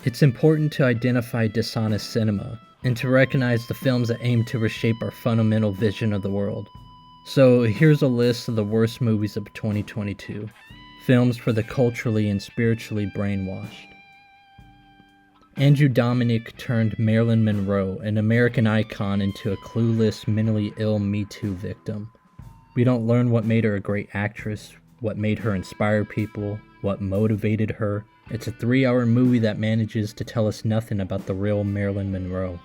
It's important to identify dishonest cinema and to recognize the films that aim to reshape our fundamental vision of the world. So here's a list of the worst movies of 2022. Films for the culturally and spiritually brainwashed. Andrew Dominic turned Marilyn Monroe, an American icon, into a clueless, mentally ill Me Too victim. We don't learn what made her a great actress, what made her inspire people, what motivated her. It's a 3-hour movie that manages to tell us nothing about the real Marilyn Monroe.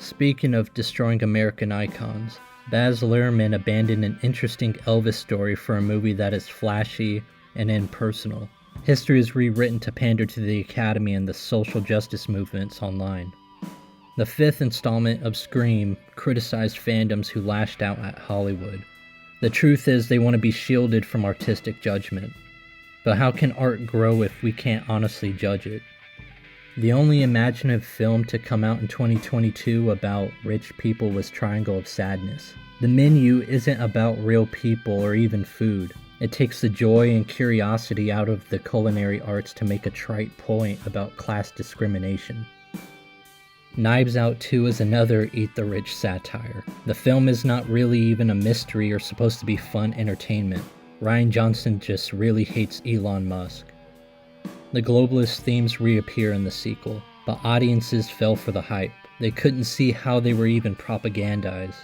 Speaking of destroying American icons, Baz Luhrmann abandoned an interesting Elvis story for a movie that is flashy and impersonal. History is rewritten to pander to the Academy and the social justice movements online. The 5th installment of Scream criticized fandoms who lashed out at Hollywood. The truth is they want to be shielded from artistic judgment. But how can art grow if we can't honestly judge it? The only imaginative film to come out in 2022 about rich people was Triangle of Sadness. The menu isn't about real people or even food. It takes the joy and curiosity out of the culinary arts to make a trite point about class discrimination. Knives Out 2 is another Eat the Rich satire. The film is not really even a mystery or supposed to be fun entertainment. Rian Johnson just really hates Elon Musk. The globalist themes reappear in the sequel, but audiences fell for the hype. They couldn't see how they were even propagandized.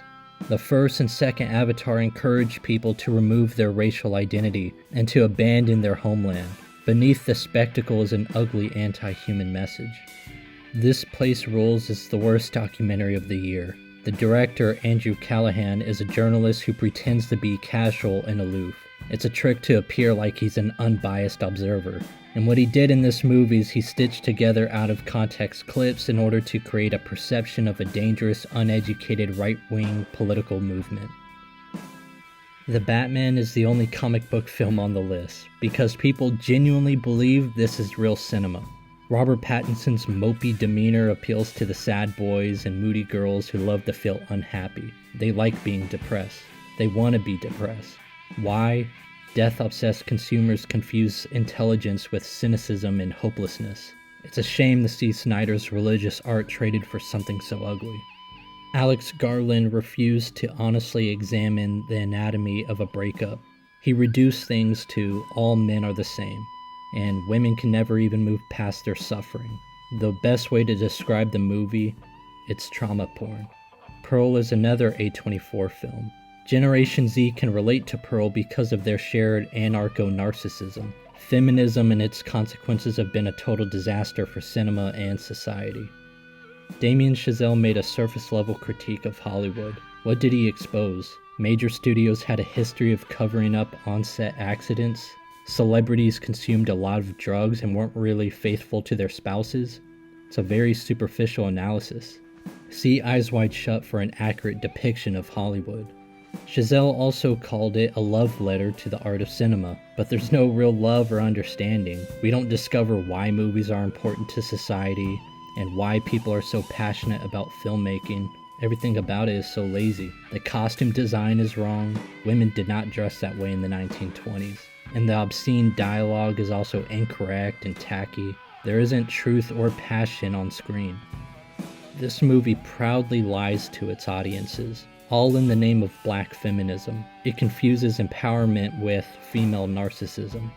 The first and second Avatar encouraged people to remove their racial identity and to abandon their homeland. Beneath the spectacle is an ugly anti-human message. This Place Rules is the worst documentary of the year. The director, Andrew Callahan, is a journalist who pretends to be casual and aloof. It's a trick to appear like he's an unbiased observer. And what he did in this movie is he stitched together out of context clips in order to create a perception of a dangerous, uneducated right-wing political movement. The Batman is the only comic book film on the list, because people genuinely believe this is real cinema. Robert Pattinson's mopey demeanor appeals to the sad boys and moody girls who love to feel unhappy. They like being depressed. They want to be depressed. Why? Death-obsessed consumers confuse intelligence with cynicism and hopelessness. It's a shame to see Snyder's religious art traded for something so ugly. Alex Garland refused to honestly examine the anatomy of a breakup. He reduced things to all men are the same, and women can never even move past their suffering. The best way to describe the movie, it's trauma porn. Pearl is another A24 film. Generation Z can relate to Pearl because of their shared anarcho-narcissism. Feminism and its consequences have been a total disaster for cinema and society. Damien Chazelle made a surface-level critique of Hollywood. What did he expose? Major studios had a history of covering up on-set accidents. Celebrities consumed a lot of drugs and weren't really faithful to their spouses. It's a very superficial analysis. See Eyes Wide Shut for an accurate depiction of Hollywood. Chazelle also called it a love letter to the art of cinema, but there's no real love or understanding. We don't discover why movies are important to society and why people are so passionate about filmmaking. Everything about it is so lazy. The costume design is wrong. Women did not dress that way in the 1920s. And the obscene dialogue is also incorrect and tacky. There isn't truth or passion on screen. This movie proudly lies to its audiences, all in the name of black feminism. It confuses empowerment with female narcissism.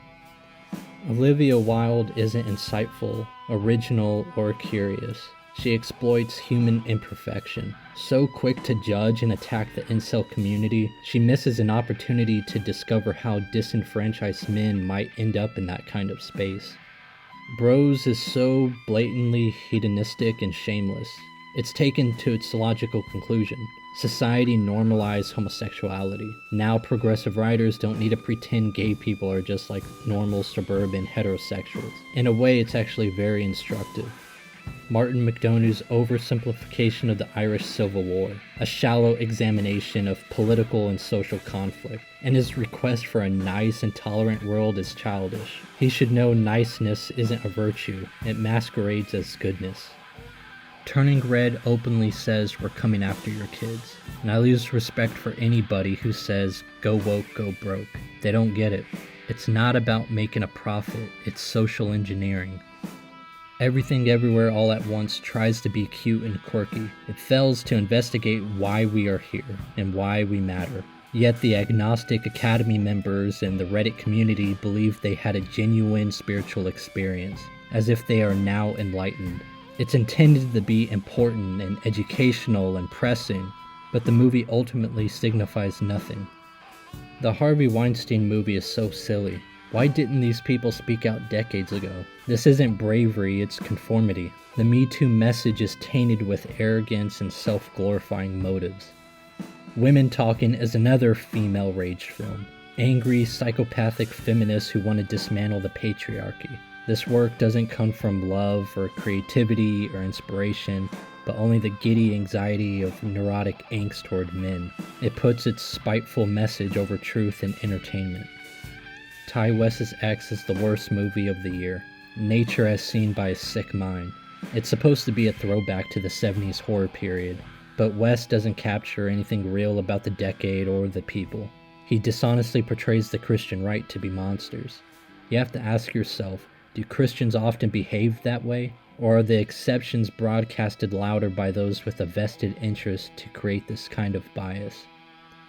Olivia Wilde isn't insightful, original, or curious. She exploits human imperfection. So quick to judge and attack the incel community, she misses an opportunity to discover how disenfranchised men might end up in that kind of space. Bros is so blatantly hedonistic and shameless. It's taken to its logical conclusion. Society normalized homosexuality. Now progressive writers don't need to pretend gay people are just like normal suburban heterosexuals. In a way, it's actually very instructive. Martin McDonough's oversimplification of the Irish Civil War, a shallow examination of political and social conflict, and his request for a nice and tolerant world is childish. He should know niceness isn't a virtue, it masquerades as goodness. Turning Red openly says we're coming after your kids, and I lose respect for anybody who says go woke, go broke. They don't get it. It's not about making a profit, it's social engineering. Everything Everywhere All at Once tries to be cute and quirky. It fails to investigate why we are here and why we matter. Yet the agnostic Academy members and the Reddit community believe they had a genuine spiritual experience, as if they are now enlightened. It's intended to be important and educational and pressing, but the movie ultimately signifies nothing. The Harvey Weinstein movie is so silly. Why didn't these people speak out decades ago? This isn't bravery, it's conformity. The Me Too message is tainted with arrogance and self-glorifying motives. Women Talking is another female rage film. Angry, psychopathic feminists who want to dismantle the patriarchy. This work doesn't come from love or creativity or inspiration, but only the giddy anxiety of neurotic angst toward men. It puts its spiteful message over truth and entertainment. Ty West's X is the worst movie of the year. Nature as seen by a sick mind. It's supposed to be a throwback to the 70s horror period, but West doesn't capture anything real about the decade or the people. He dishonestly portrays the Christian right to be monsters. You have to ask yourself, do Christians often behave that way? Or are the exceptions broadcasted louder by those with a vested interest to create this kind of bias?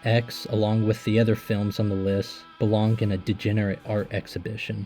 X, along with the other films on the list, belong in a degenerate art exhibition.